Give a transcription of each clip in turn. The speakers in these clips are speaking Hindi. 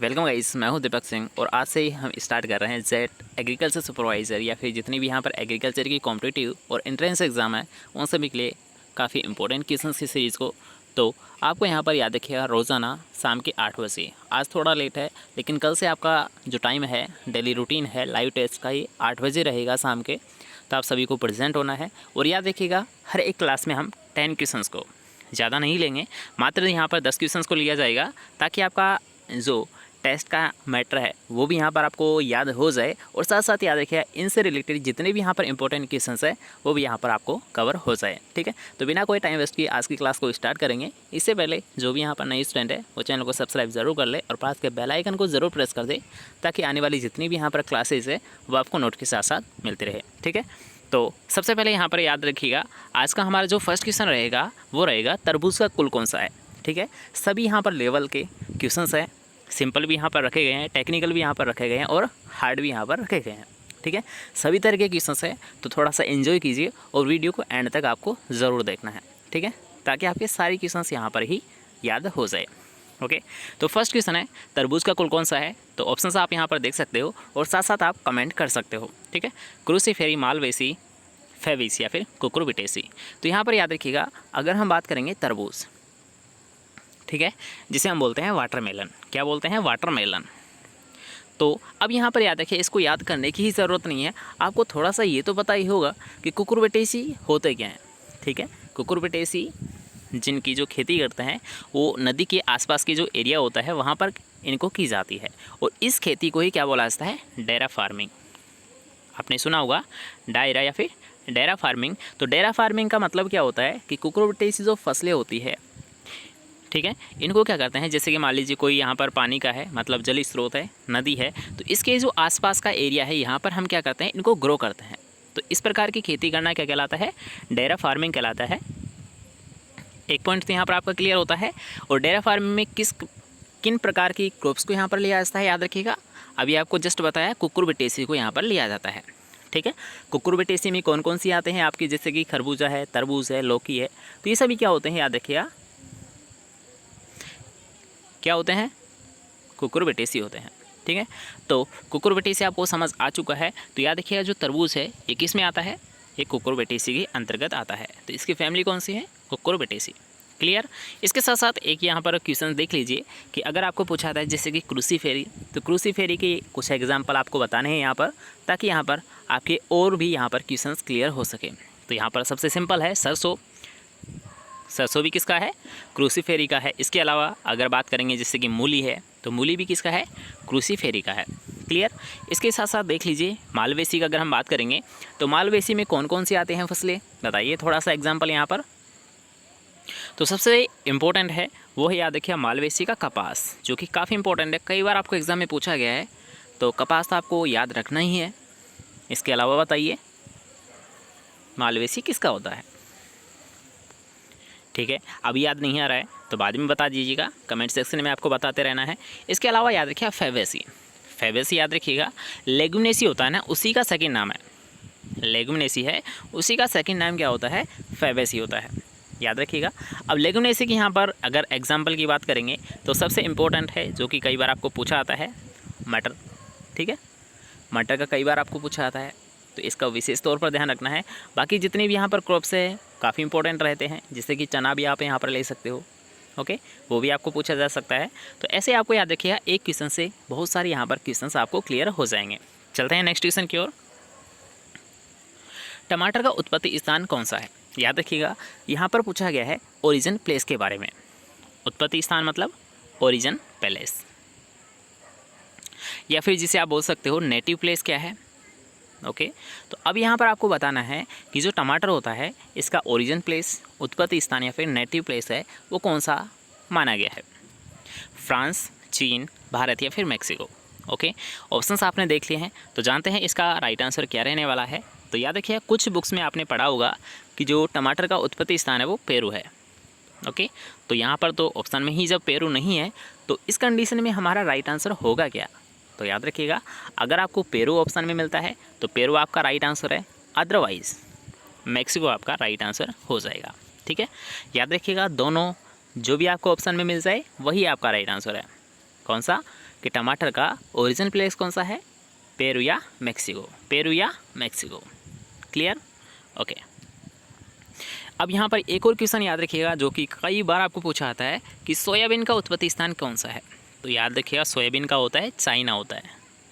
वेलकम गाइस, मैं हूं दीपक सिंह और आज से ही हम स्टार्ट कर रहे हैं जेट एग्रीकल्चर सुपरवाइज़र या फिर जितनी भी यहाँ पर एग्रीकल्चर की कॉम्पिटिटिव और एंट्रेंस एग्ज़ाम है उन सभी के लिए काफ़ी इंपॉर्टेंट क्वेश्चंस की सीरीज़ को। तो आपको यहाँ पर याद रखिएगा रोज़ाना शाम के 8 बजे। आज थोड़ा लेट है लेकिन कल से आपका जो टाइम है डेली रूटीन है लाइव टेस्ट का ही 8 बजे रहेगा शाम के। तो आप सभी को प्रेजेंट होना है और याद रखिएगा हर एक क्लास में हम 10 क्वेश्चंस को ज़्यादा नहीं लेंगे, मात्र यहाँ पर 10 क्वेश्चंस को लिया जाएगा ताकि आपका जो टेस्ट का मैटर है वो भी यहाँ पर आपको याद हो जाए और साथ साथ याद रखिए इनसे रिलेटेड जितने भी यहाँ पर इंपॉर्टेंट क्वेश्चंस है वो भी यहाँ पर आपको कवर हो जाए। ठीक है, तो बिना कोई टाइम वेस्ट किए आज की क्लास को स्टार्ट करेंगे। इससे पहले जो भी यहाँ पर नई स्टूडेंट है वो चैनल को सब्सक्राइब जरूर कर ले और पास के बेल आइकन को ज़रूर प्रेस कर दे ताकि आने वाली जितनी भी यहाँ पर क्लासेज है वो आपको नोट के साथ साथ मिलती रहे। ठीक है, तो सबसे पहले यहाँ पर याद रखिएगा आज का हमारा जो फर्स्ट क्वेश्चन रहेगा वो रहेगा तरबूज का कुल कौन सा है। ठीक है, सभी यहाँ पर लेवल के क्वेश्चंस हैं, सिंपल भी यहाँ पर रखे गए हैं, टेक्निकल भी यहाँ पर रखे गए हैं और हार्ड भी यहाँ पर रखे गए हैं। ठीक है, सभी तरह के क्वेश्चंस हैं, तो थोड़ा सा एंजॉय कीजिए और वीडियो को एंड तक आपको ज़रूर देखना है। ठीक है, ताकि आपके सारी क्वेश्चंस यहाँ पर ही याद हो जाए। ओके, तो फर्स्ट क्वेश्चन है तरबूज का कुल कौन सा है। तो ऑप्शन आप यहाँ पर देख सकते हो और साथ साथ आप कमेंट कर सकते हो। ठीक है, क्रूसीफेरी, मालवेसी, फेविस या फिर कुकुरबिटेसी। तो यहाँ पर याद रखिएगा अगर हम बात करेंगे तरबूज, ठीक है, जिसे हम बोलते हैं वाटरमेलन। क्या बोलते हैं? वाटरमेलन। तो अब यहाँ पर याद रखिए इसको याद करने की ही ज़रूरत नहीं है, आपको थोड़ा सा ये तो पता ही होगा कि कुकुरबिटेसी होते क्या हैं। ठीक है, कुकुरबिटेसी जिनकी जो खेती करते हैं वो नदी के आसपास की जो एरिया होता है वहाँ पर इनको की जाती है और इस खेती को ही क्या बोला जाता है? डेरा फार्मिंग। आपने सुना होगा डायरा या फिर डेरा फार्मिंग। तो डेरा फार्मिंग का मतलब क्या होता है कि कुकुरबिटेसी जो फसलें होती है, ठीक है, इनको क्या करते हैं, जैसे कि मान लीजिए कोई यहाँ पर पानी का है, मतलब जल स्रोत है, नदी है, तो इसके जो आसपास का एरिया है यहाँ पर हम क्या करते हैं, इनको ग्रो करते हैं। तो इस प्रकार की खेती करना क्या कहलाता है? डेरा फार्मिंग कहलाता है। एक पॉइंट तो यहाँ पर आपका क्लियर होता है। और डेरा फार्मिंग में किन प्रकार की क्रॉप्स को यहाँ पर लिया जाता है याद रखिएगा। अभी आपको जस्ट बताया कुकुरबिटेसी को यहाँ पर लिया जाता है। ठीक है, कुकुरबिटेसी में कौन कौन सी आते हैं आपकी, जैसे कि खरबूजा है, तरबूज है, लौकी है, तो ये सभी क्या होते हैं याद रखिएगा, क्या होते हैं? कुकुरबिटेसी होते हैं। ठीक है, तो कुकुरबिटेसी आपको समझ आ चुका है। तो याद रखिएगा जो तरबूज है ये किस में आता है? ये कुकुरबिटेसी के अंतर्गत आता है। तो इसकी फैमिली कौन सी है? कुकुरबिटेसी। क्लियर। इसके साथ साथ एक यहाँ पर क्वेश्चन देख लीजिए कि अगर आपको पूछा जाता है जैसे कि क्रूसीफेरी, तो क्रूसीफेरी के कुछ एग्जाम्पल आपको बताने हैं यहाँ पर, ताकि यहाँ पर आपके और भी यहाँ पर क्वेश्चन क्लियर हो सके। तो यहाँ पर सबसे सिंपल है सरसों। सरसों भी किसका है? क्रूसीफेरी का है। इसके अलावा अगर बात करेंगे जैसे कि मूली है, तो मूली भी किसका है? क्रूसीफेरी का है। क्लियर। इसके साथ साथ देख लीजिए मालवेसी का अगर हम बात करेंगे तो मालवेसी में कौन कौन सी आते हैं फसलें, बताइए थोड़ा सा एग्जाम्पल यहाँ पर। तो सबसे इम्पोर्टेंट है वो है याद रखिए मालवेसी का कपास, जो कि काफ़ी इंपॉर्टेंट है, कई बार आपको एग्जाम में पूछा गया है, तो कपास तो आपको याद रखना ही है। इसके अलावा बताइए मालवेसी किसका होता है? ठीक है, अभी याद नहीं आ रहा है तो बाद में बता दीजिएगा, कमेंट सेक्शन में आपको बताते रहना है। इसके अलावा याद रखिए फेवेसी। फेवेसी याद रखिएगा लेगुमिनेसी होता है ना, उसी का सेकंड नाम है। लेगुमिनेसी है, उसी का सेकंड नाम क्या होता है? फेवेसी होता है, याद रखिएगा। अब लेगुमिनेसी की यहाँ पर अगर एग्जाम्पल की बात करेंगे तो सबसे इम्पोर्टेंट है जो कि कई बार आपको पूछा आता है, मटर। ठीक है, मटर का कई बार आपको पूछा आता है, तो इसका विशेष तौर पर ध्यान रखना है। बाकी जितने भी यहाँ पर क्रॉप्स है काफ़ी इंपॉर्टेंट रहते हैं, जैसे कि चना भी आप यहाँ पर ले सकते हो। ओके, वो भी आपको पूछा जा सकता है। तो ऐसे आपको याद रखिएगा एक क्वेश्चन से बहुत सारे यहाँ पर क्वेश्चंस आपको क्लियर हो जाएंगे। चलते हैं नेक्स्ट क्वेश्चन की ओर। टमाटर का उत्पत्ति स्थान कौन सा है? याद रखिएगा यहाँ पर पूछा गया है ओरिजिन प्लेस के बारे में। उत्पत्ति स्थान मतलब ओरिजिन प्लेस, या फिर जिसे आप बोल सकते हो नेटिव प्लेस क्या है। ओके, तो अब यहाँ पर आपको बताना है कि जो टमाटर होता है इसका ओरिजिन प्लेस, उत्पत्ति स्थान या फिर नेटिव प्लेस है वो कौन सा माना गया है? फ्रांस, चीन, भारत या फिर मैक्सिको। ओके, ऑप्शंस आपने देख लिए हैं, तो जानते हैं इसका राइट आंसर क्या रहने वाला है। तो याद रखिए कुछ बुक्स में आपने पढ़ा होगा कि जो टमाटर का उत्पत्ति स्थान है वो पेरू है। ओके, तो यहाँ पर तो ऑप्शन में ही जब पेरू नहीं है तो इस कंडीशन में हमारा राइट आंसर होगा क्या? तो याद रखिएगा अगर आपको पेरू ऑप्शन में मिलता है तो पेरू आपका राइट आंसर है, अदरवाइज मैक्सिको आपका राइट आंसर हो जाएगा। ठीक है, याद रखिएगा दोनों जो भी आपको ऑप्शन में मिल जाए वही आपका राइट आंसर है। कौन सा? कि टमाटर का ओरिजिन प्लेस कौन सा है, पेरू या मैक्सिको, पेरू या मैक्सिको। क्लियर? ओके। अब यहाँ पर एक और क्वेश्चन याद रखिएगा जो कि कई बार आपको पूछा आता है कि सोयाबीन का उत्पत्ति स्थान कौन सा है। तो याद रखिएगा सोयाबीन का होता है चाइना होता है,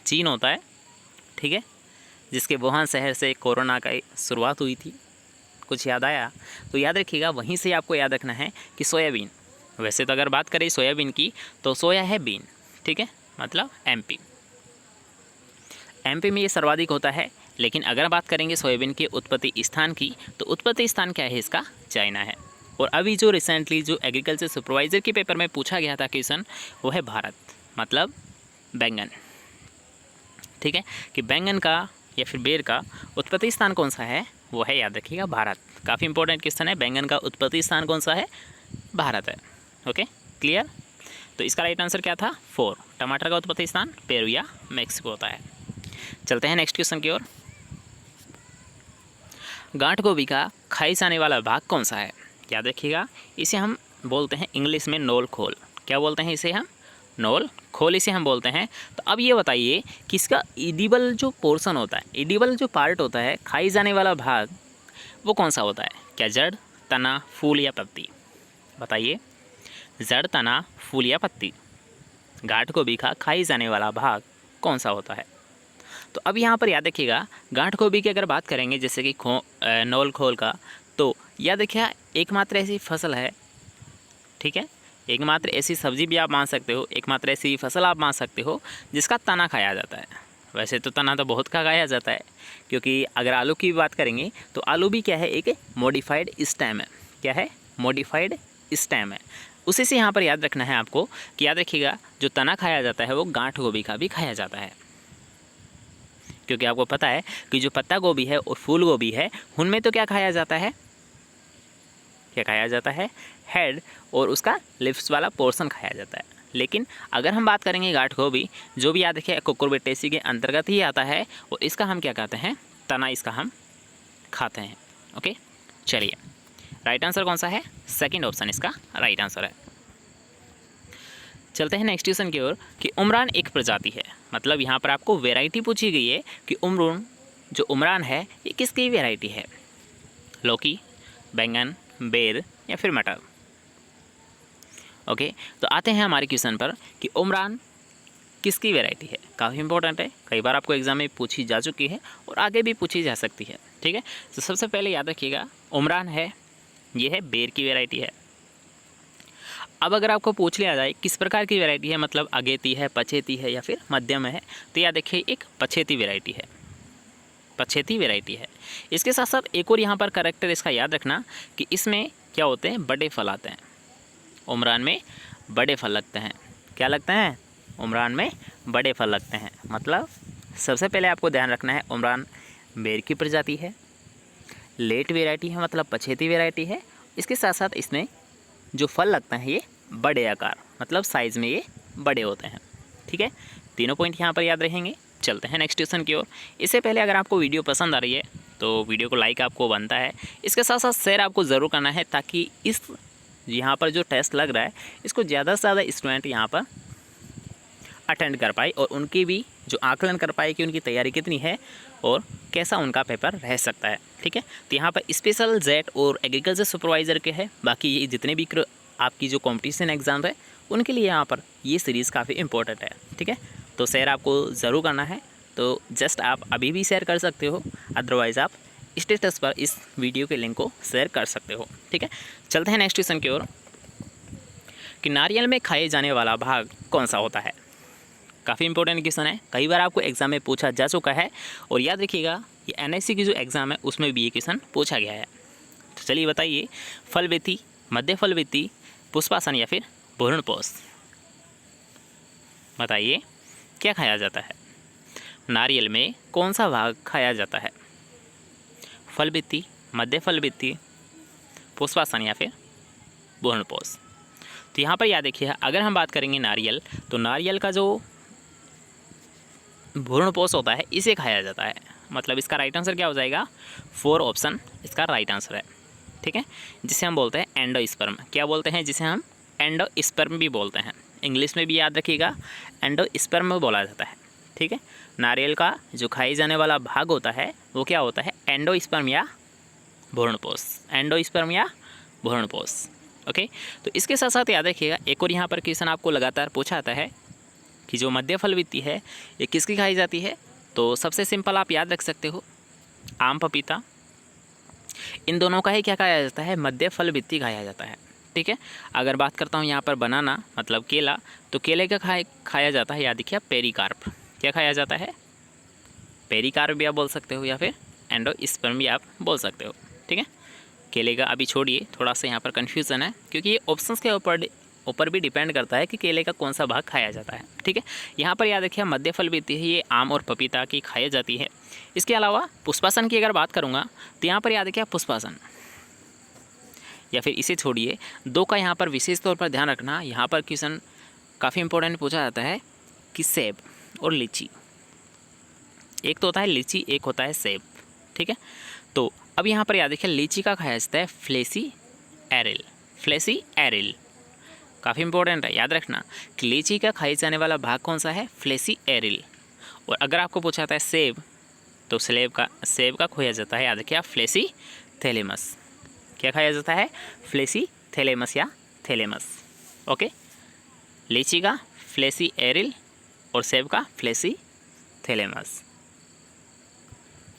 चीन होता है, ठीक है, जिसके वुहान शहर से कोरोना का शुरुआत हुई थी। कुछ याद आया? तो याद रखिएगा वहीं से आपको याद रखना है कि सोयाबीन, वैसे तो अगर बात करें सोयाबीन की तो सोया है बीन, ठीक है, मतलब एमपी में ये सर्वाधिक होता है। लेकिन अगर बात करेंगे सोयाबीन के उत्पत्ति स्थान की तो उत्पत्ति स्थान क्या है इसका, चाइना है। और अभी जो रिसेंटली जो एग्रीकल्चर सुपरवाइज़र के पेपर में पूछा गया था क्वेश्चन वो है भारत, मतलब बैंगन, ठीक है, कि बैंगन का या फिर बेर का उत्पत्ति स्थान कौन सा है, वो है याद रखिएगा भारत। काफ़ी इंपॉर्टेंट क्वेश्चन है, बैंगन का उत्पत्ति स्थान कौन सा है, भारत है। Okay, clear? तो इसका राइट आंसर क्या था, 4। टमाटर का उत्पत्ति स्थान पेरू या मैक्सिको होता है। चलते हैं नेक्स्ट क्वेश्चन की ओर। गांठ गोभी का खाई जाने वाला भाग कौन सा है? याद रखिएगा इसे हम बोलते हैं इंग्लिश में नोल खोल। क्या बोलते हैं इसे हम, नोल खोल इसे हम बोलते हैं। तो अब ये बताइए कि इसका एडिबल जो पोर्शन होता है, एडिबल जो पार्ट होता है, खाई जाने वाला भाग, वो कौन सा होता है? क्या जड़, तना, फूल या पत्ती? बताइए, जड़, तना, फूल या पत्ती? गांठ गोभी का खाई जाने वाला भाग कौन सा होता है? तो अब यहाँ पर याद रखिएगा गांठ गोभी की अगर बात करेंगे जैसे कि नोल खोल का, तो याद रखिएगा एकमात्र ऐसी फसल है, ठीक है, एकमात्र ऐसी सब्जी भी आप मान सकते हो, एकमात्र ऐसी फसल आप मान सकते हो जिसका तना खाया जाता है। वैसे तो तना तो बहुत का खाया जाता है, क्योंकि अगर आलू की बात करेंगे तो आलू भी क्या है, एक मॉडिफाइड स्टेम है। क्या है, मॉडिफाइड स्टेम है। उसी से यहाँ पर याद रखना है आपको कि याद रखिएगा जो तना खाया जाता है वो गांठ गोभी का भी खाया जाता है, क्योंकि आपको पता है कि जो पत्ता गोभी है और फूल गोभी है उनमें तो क्या खाया जाता है, क्या खाया जाता है, हेड और उसका लिप्स वाला पोर्शन खाया जाता है। लेकिन अगर हम बात करेंगे गांठ गोभी, जो भी याद रखिए कुकुरबिटेसी के अंतर्गत ही आता है और इसका हम क्या कहते हैं, तना इसका हम खाते हैं। ओके, चलिए राइट आंसर कौन सा है, सेकंड ऑप्शन इसका राइट आंसर है। चलते हैं नेक्स्ट क्वेश्चन की ओर कि उमरान एक प्रजाति है, मतलब यहाँ पर आपको वैरायटी पूछी गई है कि उमरून जो उमरान है ये किसकी वैरायटी है, लौकी, बैंगन, बेर या फिर मटर। ओके, तो आते हैं हमारे क्वेश्चन पर कि उमरान किसकी वैरायटी है। काफ़ी इंपॉर्टेंट है, कई बार आपको एग्जाम में पूछी जा चुकी है और आगे भी पूछी जा सकती है, ठीक है। तो सबसे पहले याद रखिएगा उमरान है, ये है बेर की वैरायटी है। अब अगर आपको पूछ लिया जाए किस प्रकार की वैरायटी है, मतलब अगेती है, पछेती है या फिर मध्यम है, तो याद देखिए एक पछेती वैरायटी है, पछेती वैरायटी है। इसके साथ साथ एक और यहाँ पर करेक्टर इसका याद रखना कि इसमें क्या होते हैं, बड़े फल आते हैं। उमरान में बड़े फल लगते हैं। क्या लगते हैं, उमरान में बड़े फल लगते हैं। मतलब सबसे पहले आपको ध्यान रखना है उमरान बेर की प्रजाति है, लेट वैरायटी है, मतलब पछेती वैरायटी है। इसके साथ साथ इसमें जो फल लगते हैं ये बड़े आकार, मतलब साइज़ में ये बड़े होते हैं, ठीक है। तीनों पॉइंट यहाँ पर याद रहेंगे। चलते हैं नेक्स्ट क्वेश्चन की ओर। इससे पहले अगर आपको वीडियो पसंद आ रही है तो वीडियो को लाइक आपको बनता है, इसके साथ साथ शेयर आपको ज़रूर करना है, ताकि इस यहाँ पर जो टेस्ट लग रहा है इसको ज़्यादा से ज़्यादा स्टूडेंट यहाँ पर अटेंड कर पाए और उनकी भी जो आकलन कर पाए कि उनकी तैयारी कितनी है और कैसा उनका पेपर रह सकता है, ठीक है। तो यहाँ पर स्पेशल जेट और एग्रीकल्चर सुपरवाइज़र के हैं, बाकी ये जितने भी आपकी जो कंपटीशन एग्ज़ाम है उनके लिए यहाँ पर ये सीरीज़ काफ़ी इंपॉर्टेंट है, ठीक है। तो शेयर आपको ज़रूर करना है, तो जस्ट आप अभी भी शेयर कर सकते हो, अदरवाइज़ आप स्टेटस पर इस वीडियो के लिंक को शेयर कर सकते हो, ठीक है। चलते हैं नेक्स्ट क्वेश्चन की ओर कि नारियल में खाए जाने वाला भाग कौन सा होता है। काफ़ी इंपॉर्टेंट क्वेश्चन है, कई बार आपको एग्जाम में पूछा जा चुका है और याद रखिएगा ये एनआईसी की जो एग्ज़ाम है उसमें भी ये क्वेश्चन पूछा गया है। तो चलिए बताइए, फलवेती, मध्य फलवेती, पुष्पासन या फिर भ्रूणपोष। बताइए क्या खाया जाता है, नारियल में कौन सा भाग खाया जाता है, फलवेती, मध्य फलवेती, पुष्पासन या फिर भ्रूणपोष। तो यहाँ पर याद रखिए अगर हम बात करेंगे नारियल, तो नारियल का जो भ्रूणपोष होता है इसे खाया जाता है। मतलब इसका राइट आंसर क्या हो जाएगा, 4 ऑप्शन इसका राइट आंसर है, ठीक है। जिसे हम बोलते हैं एंडोस्पर्म। क्या बोलते हैं, जिसे हम एंडोस्पर्म भी बोलते हैं। इंग्लिश में भी याद रखिएगा एंडोस्पर्म बोला जाता है। ठीक है, नारियल का जो खाए जाने वाला भाग होता है वो क्या होता है, एंडोस्पर्म या भ्रूणपोष, एंडोस्पर्म या भ्रूणपोष। ओके, तो इसके साथ साथ याद रखिएगा एक और यहाँ पर क्वेश्चन आपको लगातार पूछा आता है कि जो मध्य फल वित्ती है ये किसकी खाई जाती है। तो सबसे सिंपल आप याद रख सकते हो, आम पपीता, इन दोनों का ही क्या खाया जाता है, मध्य फल वित्ती खाया जाता है। ठीक है, अगर बात करता हूँ यहाँ पर बनाना मतलब केला, तो केले का खाया जाता है, याद रखिए पेरिकार्प। क्या खाया जाता है, पेरिकार्प भी आप बोल सकते हो या फिर एंडोस्पर्म भी आप बोल सकते हो। ठीक है, केले का अभी छोड़िए, थोड़ा सा यहाँ पर कन्फ्यूज़न है क्योंकि ये ऑप्शंस के ऊपर भी डिपेंड करता है कि केले का कौन सा भाग खाया जाता है। ठीक है, यहाँ पर याद रखिए मध्य फल वित्ती है ये आम और पपीता की खाई जाती है। इसके अलावा पुष्पासन की अगर बात करूँगा तो यहाँ पर याद रखिए पुष्पासन, या फिर इसे छोड़िए, दो का यहाँ पर विशेष तौर पर ध्यान रखना। यहाँ पर क्वेश्चन काफ़ी इंपॉर्टेंट पूछा जाता है कि सेब और लीची, एक तो होता है लीची, एक होता है सेब। ठीक है, तो अब यहाँ पर याद रखिए लीची का खाया जाता है फ्लेसी एरिल, फ्लेसी एरिल काफ़ी इंपॉर्टेंट है, याद रखना कि लीची का खाई जाने वाला भाग कौन सा है, फ्लेसी एरिल। और अगर आपको पूछा जाता है सेब, तो सेब का खोया जाता है, याद रखिए आप फ्लेसी थैलेमस। क्या खाया जाता है, फ्लेसी थैलेमस या थैलेमस। ओके, लीची का फ्लेसी एरिल और सेब का फ्लेसी थैलेमस,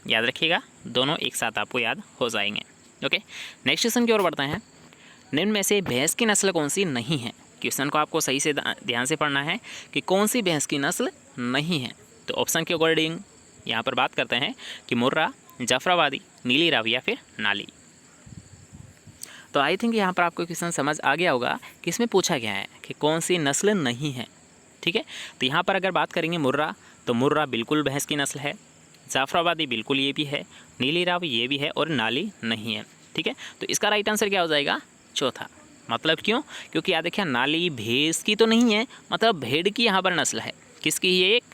याद रखिएगा, दोनों एक साथ आपको याद हो जाएंगे। ओके, नेक्स्ट क्वेश्चन की ओर बढ़ते हैं। निम्न में से भैंस की नस्ल कौन सी नहीं है। क्वेश्चन को आपको सही से ध्यान से पढ़ना है कि कौन सी भैंस की नस्ल नहीं है। तो ऑप्शन के अकॉर्डिंग यहाँ पर बात करते हैं कि मुर्रा, जाफराबादी, नीली रावी या फिर नाली। तो आई थिंक यहाँ पर आपको क्वेश्चन समझ आ गया होगा कि इसमें पूछा गया है कि कौन सी नस्ल नहीं है। ठीक है, तो यहाँ पर अगर बात करेंगे मुर्रा, तो मुर्रा बिल्कुल भैंस की नस्ल है, जाफराबादी बिल्कुल ये भी है, नीली रावी ये भी है और नाली नहीं है। ठीक है, तो इसका राइट आंसर क्या हो जाएगा, चौथा। मतलब क्यों, क्योंकि याद देखिए नाली भैंस की तो नहीं है, मतलब भेड़ की यहाँ पर नस्ल है। किसकी, ये एक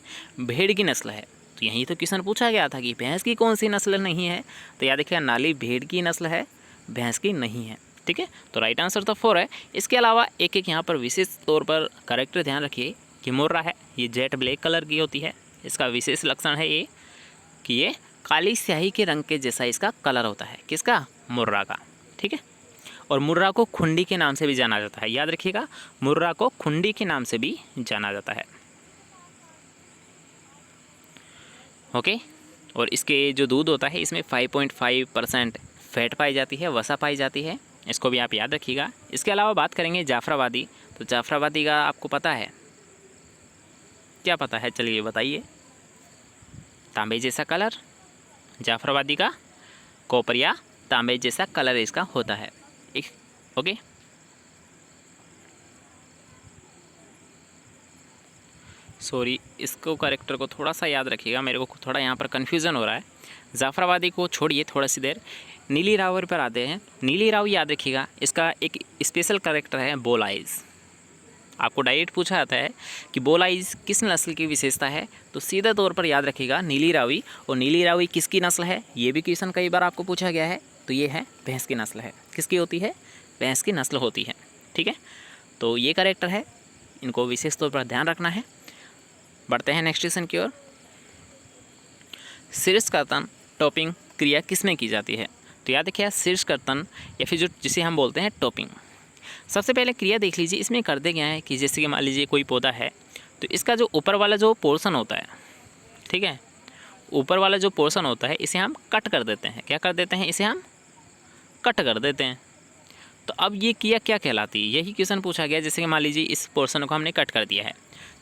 भेड़ की नस्ल है। तो यही तो क्वेश्चन पूछा गया था कि भैंस की कौन सी नस्ल नहीं है, तो याद देखिए नाली भेड़ की नस्ल है, भैंस की नहीं है। ठीक है, तो राइट आंसर तो 4 है। इसके अलावा एक एक यहाँ पर विशेष तौर पर करेक्टर ध्यान रखिए कि मुर्रा है ये जेट ब्लैक कलर की होती है। इसका विशेष लक्षण है ये कि ये काली स्याही के रंग के जैसा इसका कलर होता है, किसका, मुर्रा का। ठीक है, और मुर्रा को खुंडी के नाम से भी जाना जाता है, याद रखिएगा मुर्रा को खुंडी के नाम से भी जाना जाता है। ओके, और इसके जो दूध होता है इसमें 5.5% फैट पाई जाती है, वसा पाई जाती है, इसको भी आप याद रखिएगा। इसके अलावा बात करेंगे जाफराबादी, तो जाफराबादी का आपको पता है, क्या पता है, चलिए बताइए। तांबे जैसा कलर, जाफराबादी का कॉपर या तांबे जैसा कलर इसका होता है। ओके, सॉरी, इसको करेक्टर को थोड़ा सा याद रखिएगा, मेरे को थोड़ा यहाँ पर कन्फ्यूज़न हो रहा है। जाफराबादी को छोड़िए, थोड़ा सी देर नीली रावी पर आते हैं। नीली रावी याद रखिएगा, इसका एक स्पेशल करेक्टर है बोल आइज़। आपको डायरेक्ट पूछा जाता है कि बोल आइज़ किस नस्ल की विशेषता है, तो सीधा तौर पर याद रखिएगा नीली रावी। और नीली रावी किसकी नस्ल है, ये भी क्वेश्चन कई बार आपको पूछा गया है। तो ये है भैंस की नस्ल है, किसकी होती है, भैंस की नस्ल होती है। ठीक है, तो ये करेक्टर है, इनको विशेष तौर पर ध्यान रखना है। बढ़ते हैं नेक्स्ट क्वेश्चन की ओर। शीर्ष कर्तन टॉपिंग क्रिया किसमें की जाती है। तो याद रखिए शीर्ष कर्तन या फिर जो जिसे हम बोलते हैं टॉपिंग, सबसे पहले क्रिया देख लीजिए। इसमें करते क्या है कि जैसे कि मान लीजिए कोई पौधा है, तो इसका जो ऊपर वाला जो पोर्शन होता है, ठीक है, ऊपर वाला जो पोर्शन होता है इसे हम कट कर देते हैं। क्या कर देते हैं, इसे हम कट कर देते हैं। तो अब ये क्रिया क्या कहलाती है, यही क्वेश्चन पूछा गया। जैसे कि मान लीजिए इस पोर्शन को हमने कट कर दिया है,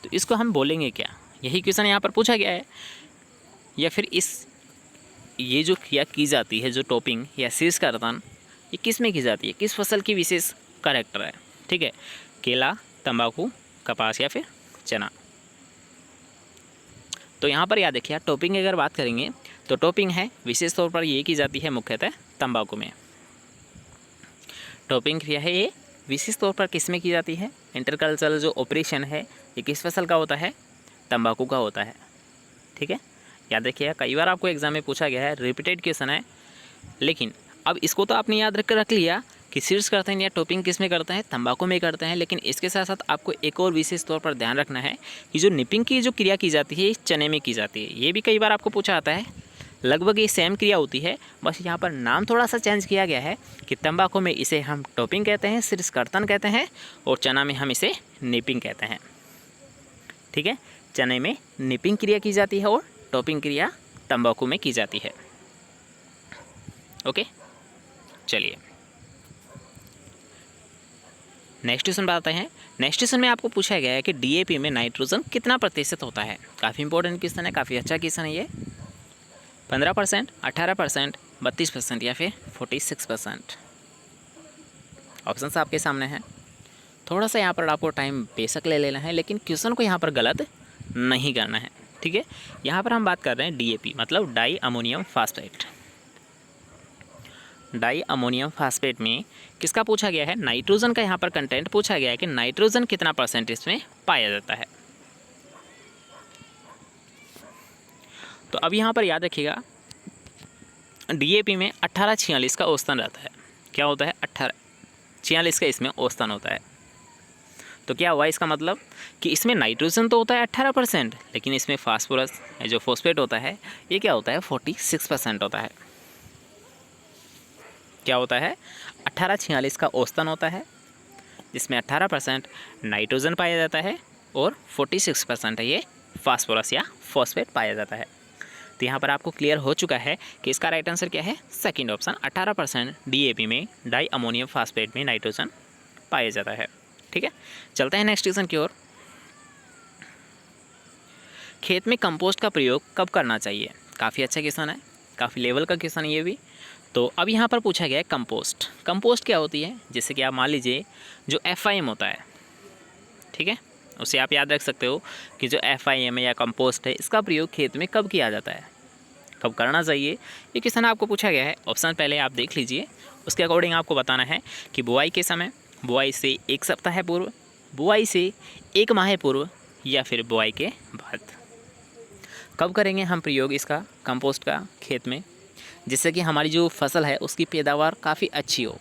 तो इसको हम बोलेंगे क्या, यही क्वेश्चन यहाँ पर पूछा गया है। या फिर ये जो क्रिया की जाती है, जो टॉपिंग या शीर्ष कर्तन, ये किस में की जाती है, किस फसल की विशेष करेक्टर है। ठीक है, केला, तंबाकू, कपास या फिर चना। तो यहाँ पर याद रखिए टॉपिंग की अगर बात करेंगे तो टॉपिंग है विशेष तौर पर ये की जाती है मुख्यतः तंबाकू में। टॉपिंग क्रिया है ये विशेष तौर पर किस में की जाती है, इंटरकल्चरल जो ऑपरेशन है ये किस फसल का होता है, तंबाकू का होता है। ठीक है, याद रखिएगा, कई बार आपको एग्जाम में पूछा गया है, रिपीटेड क्वेश्चन है। लेकिन अब इसको तो आपने याद रख लिया कि सीड्स करते हैं या टॉपिंग किस में करते हैं, तंबाकू में करते हैं। लेकिन इसके साथ साथ आपको एक और विशेष तौर पर ध्यान रखना है कि जो निपिंग की जो क्रिया की जाती है, चने में की जाती है। ये भी कई बार आपको पूछा आता है, लगभग ये सेम क्रिया होती है, बस यहाँ पर नाम थोड़ा सा चेंज किया गया है कि तंबाकू में इसे हम टॉपिंग कहते हैं, सीड्स कर्तन कहते हैं, और चना में हम इसे निपिंग कहते हैं। ठीक है, चने में निपिंग क्रिया की जाती है और टॉपिंग क्रिया तंबाकू में की जाती है। ओके, चलिए नेक्स्ट क्वेश्चन बताते हैं। नेक्स्ट क्वेश्चन में आपको पूछा गया है कि डीएपी में नाइट्रोजन कितना प्रतिशत होता है। काफ़ी इंपॉर्टेंट क्वेश्चन है, काफ़ी अच्छा क्वेश्चन है ये। 15%, 18%, 32% या फिर 46%। ऑप्शन आपके सामने हैं। थोड़ा सा यहाँ पर आपको टाइम बेशक ले लेना है, लेकिन क्वेश्चन को यहाँ पर गलत नहीं करना है। ठीक है, यहाँ पर हम बात कर रहे हैं डीएपी मतलब di ammonium phosphate. Di ammonium phosphate में किसका पूछा गया है, नाइट्रोजन का यहाँ पर कंटेंट पूछा गया है कि नाइट्रोजन कितना % इसमें पाया जाता है। तो अब यहाँ पर याद रखिएगा, डीएपी में 1846 का औसतन रहता है। क्या होता है, 1846 का इसमें औसतन होता है। तो क्या हुआ इसका मतलब कि इसमें नाइट्रोजन तो होता है 18%, लेकिन इसमें फास्फोरस जो फॉस्फेट होता है ये क्या होता है, 46% होता है। क्या होता है, 1846 का औसतन होता है, जिसमें 18% नाइट्रोजन पाया जाता है और 46% है ये फास्फोरस या फॉस्फेट पाया जाता है। तो यहाँ पर आपको क्लियर हो चुका है कि इसका राइट आंसर क्या है, सेकंड ऑप्शन, 18% डीएपी में डाई अमोनियम फास्फेट में नाइट्रोजन पाया जाता है। ठीक है, चलते हैं नेक्स्ट क्वेश्चन की ओर। खेत में कंपोस्ट का प्रयोग कब करना चाहिए। काफ़ी अच्छा क्वेश्चन है, काफ़ी लेवल का क्वेश्चन ये भी। तो अब यहाँ पर पूछा गया है कंपोस्ट। कंपोस्ट क्या होती है, जैसे कि आप मान लीजिए जो FIM होता है, ठीक है, उसे आप याद रख सकते हो कि जो FIM है या कंपोस्ट है, इसका प्रयोग खेत में कब किया जाता है, कब करना चाहिए, ये क्वेश्चन आपको पूछा गया है। ऑप्शन पहले आप देख लीजिए, उसके अकॉर्डिंग आपको बताना है कि बुआई के समय, बुआई से 1 सप्ताह पूर्व, बुआई से 1 माह पूर्व या फिर बुआई के बाद। कब करेंगे हम प्रयोग इसका कंपोस्ट का खेत में, जिससे कि हमारी जो फसल है उसकी पैदावार काफ़ी अच्छी हो।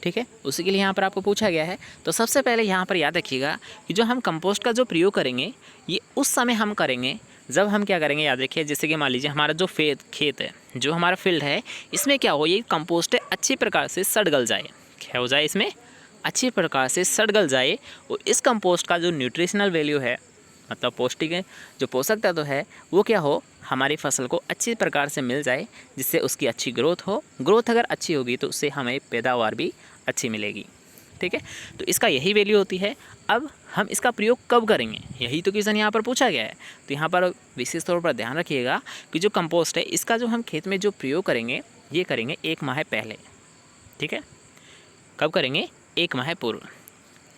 ठीक है, उसी के लिए यहाँ पर आपको पूछा गया है। तो सबसे पहले यहाँ पर याद रखिएगा कि जो हम कंपोस्ट का जो प्रयोग करेंगे ये उस समय हम करेंगे जब हम क्या करेंगे, याद रखिए, जैसे कि मान लीजिए हमारा जो खेत है, जो हमारा फील्ड है, इसमें क्या हो, ये कंपोस्ट अच्छी प्रकार से सड़ गल जाए। क्या हो जाए, इसमें अच्छी प्रकार से सड़ गल जाए और इस कंपोस्ट का जो न्यूट्रिशनल वैल्यू है, मतलब पौष्टिक जो पोषक तत्व है, वो क्या हो, हमारी फसल को अच्छी प्रकार से मिल जाए, जिससे उसकी अच्छी ग्रोथ हो। ग्रोथ अगर अच्छी होगी तो उससे हमें पैदावार भी अच्छी मिलेगी। ठीक है, तो इसका यही वैल्यू होती है। अब हम इसका प्रयोग कब करेंगे, यही तो क्वेश्चन यहाँ पर पूछा गया है। तो यहाँ पर विशेष तौर पर ध्यान रखिएगा कि जो कंपोस्ट है इसका जो हम खेत में जो प्रयोग करेंगे, ये करेंगे 1 माह पहले। ठीक है, कब करेंगे, 1 माह पूर्व,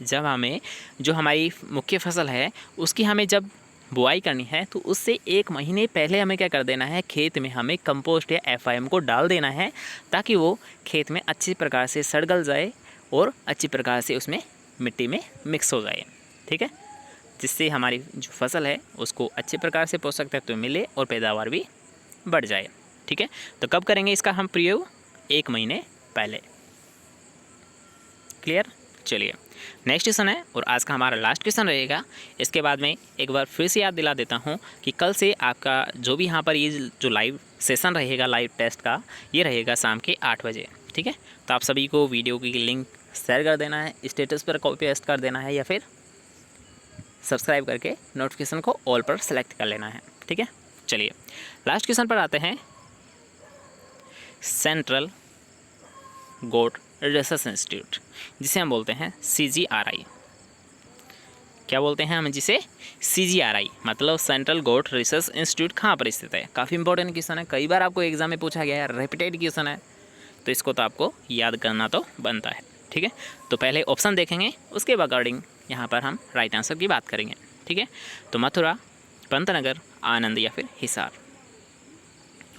जब हमें जो हमारी मुख्य फसल है उसकी हमें जब बुआई करनी है, तो उससे 1 महीने पहले हमें क्या कर देना है, खेत में हमें कंपोस्ट या FIM को डाल देना है, ताकि वो खेत में अच्छी प्रकार से सड़ गल जाए और अच्छी प्रकार से उसमें मिट्टी में मिक्स हो जाए। ठीक है, जिससे हमारी जो फसल है उसको अच्छी प्रकार से पोषक तत्व मिले और पैदावार भी बढ़ जाए। ठीक है, तो कब करेंगे इसका हम प्रयोग, 1 महीने पहले। क्लियर, चलिए नेक्स्ट क्वेश्चन है और आज का हमारा लास्ट क्वेश्चन रहेगा। इसके बाद में एक बार फिर से याद दिला देता हूँ कि कल से आपका जो भी यहाँ पर ये जो लाइव सेशन रहेगा, लाइव टेस्ट का, ये रहेगा शाम के 8 बजे। ठीक है, तो आप सभी को वीडियो की लिंक शेयर कर देना है, स्टेटस पर कॉपी पेस्ट कर देना है, या फिर सब्सक्राइब करके नोटिफिकेशन को ऑल पर सेलेक्ट कर लेना है। ठीक है, चलिए लास्ट क्वेश्चन पर आते हैं। सेंट्रल गोट रिसर्च इंस्टीट्यूट, जिसे हम बोलते हैं CGRI। क्या बोलते हैं हम जिसे, CGRI, मतलब सेंट्रल गोट रिसर्च इंस्टीट्यूट कहाँ पर स्थित है। काफ़ी इंपॉर्टेंट क्वेश्चन है, कई बार आपको एग्जाम में पूछा गया है, रिपीटेड क्वेश्चन है, तो इसको तो आपको याद करना तो बनता है। ठीक है, तो पहले ऑप्शन देखेंगे, उसके अकॉर्डिंग यहाँ पर हम राइट आंसर की बात करेंगे। ठीक है, तो मथुरा, पंतनगर, आनंद या फिर हिसार।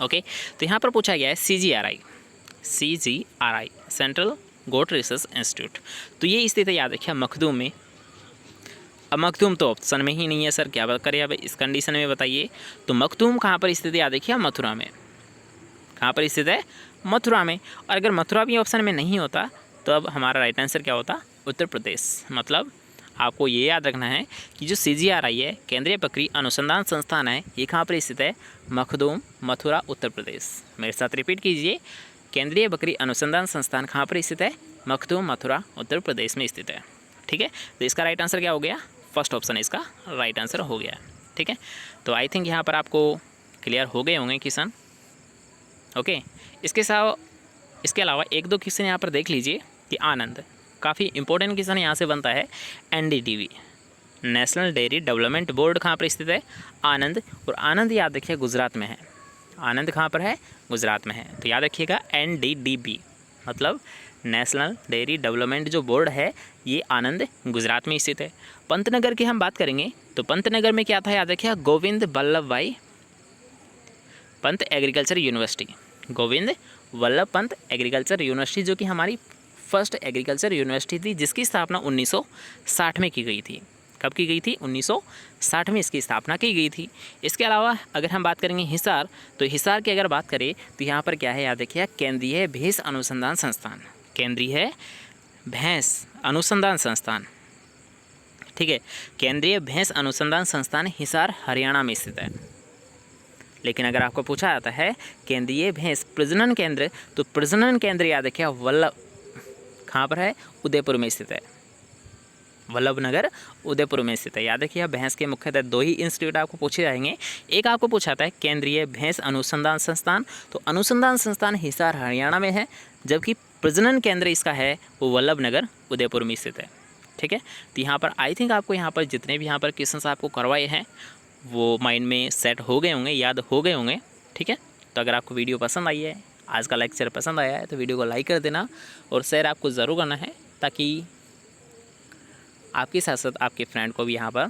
ओके, तो यहाँ पर पूछा गया है CGRI सेंट्रल गोट रिसर्च इंस्टीट्यूट। तो ये स्थित है, याद रखिए, मखदूम में। अब मखदूम तो ऑप्शन में ही नहीं है सर, क्या करें अब इस कंडीशन में, बताइए। तो मखदूम कहाँ पर स्थित है, याद रखिए, मथुरा में। कहाँ पर स्थित है, मथुरा में। और अगर मथुरा भी ऑप्शन में नहीं होता तो अब हमारा राइट आंसर क्या होता, उत्तर प्रदेश। मतलब आपको ये याद रखना है कि जो CGRI है, केंद्रीय बकरी अनुसंधान संस्थान है, ये कहाँ पर स्थित है, मखदूम, मथुरा, उत्तर प्रदेश। मेरे साथ रिपीट कीजिए, केंद्रीय बकरी अनुसंधान संस्थान कहाँ पर स्थित है, मखदूम, मथुरा, उत्तर प्रदेश में स्थित है। ठीक है, तो इसका राइट आंसर क्या हो गया, फर्स्ट ऑप्शन इसका राइट आंसर हो गया। ठीक है, तो आई थिंक यहाँ पर आपको क्लियर हो गए होंगे क्वेश्चन। ओके, इसके अलावा एक दो क्वेश्चन यहाँ पर देख लीजिए कि आनंद, काफ़ी इंपॉर्टेंट क्वेश्चन यहाँ से बनता है। NDDB, national dairy development board कहाँ पर स्थित है, आनंद। और आनंद याद रखिए गुजरात में है। आनंद कहाँ पर है, गुजरात में है। तो याद रखिएगा NDDB मतलब नेशनल डेयरी डेवलपमेंट जो बोर्ड है, ये आनंद गुजरात में स्थित है। पंतनगर की हम बात करेंगे तो पंतनगर में क्या था, याद रखिएगा गोविंद वल्लभ भाई Pant agriculture university, Govind Vallabh Pant agriculture university, जो कि हमारी फर्स्ट एग्रीकल्चर यूनिवर्सिटी थी, जिसकी स्थापना 1960 में की गई थी। कब की गई थी, 1960 में इसकी स्थापना की गई थी। इसके अलावा अगर हम बात करेंगे हिसार, तो हिसार की अगर बात करें तो यहाँ पर क्या है, याद रखिए केंद्रीय भैंस अनुसंधान संस्थान, केंद्रीय भैंस अनुसंधान संस्थान। ठीक है, केंद्रीय भैंस अनुसंधान संस्थान हिसार हरियाणा में स्थित है। लेकिन अगर आपको पूछा जाता है केंद्रीय भैंस प्रजनन केंद्र, तो प्रजनन केंद्र याद रखिए वल्लभ, कहाँ पर है, उदयपुर में स्थित है। वल्लभनगर उदयपुर में स्थित है। याद रखिए भैंस के मुख्यतः दो ही इंस्टीट्यूट आपको पूछे जाएंगे। एक आपको पूछा जाता है केंद्रीय भैंस अनुसंधान संस्थान, तो अनुसंधान संस्थान हिसार हरियाणा में है, जबकि प्रजनन केंद्र इसका है वो वल्लभनगर उदयपुर में स्थित है। ठीक है, तो यहाँ पर आई थिंक आपको यहाँ पर जितने भी यहाँ पर क्वेश्चन आपको करवाए हैं वो माइंड में सेट हो गए होंगे, याद हो गए होंगे। ठीक है, तो अगर आपको वीडियो पसंद आई है, आज का लेक्चर पसंद आया है, तो वीडियो को लाइक कर देना और शेयर आपको ज़रूर करना है, ताकि आपके साथ साथ आपके फ्रेंड को भी यहाँ पर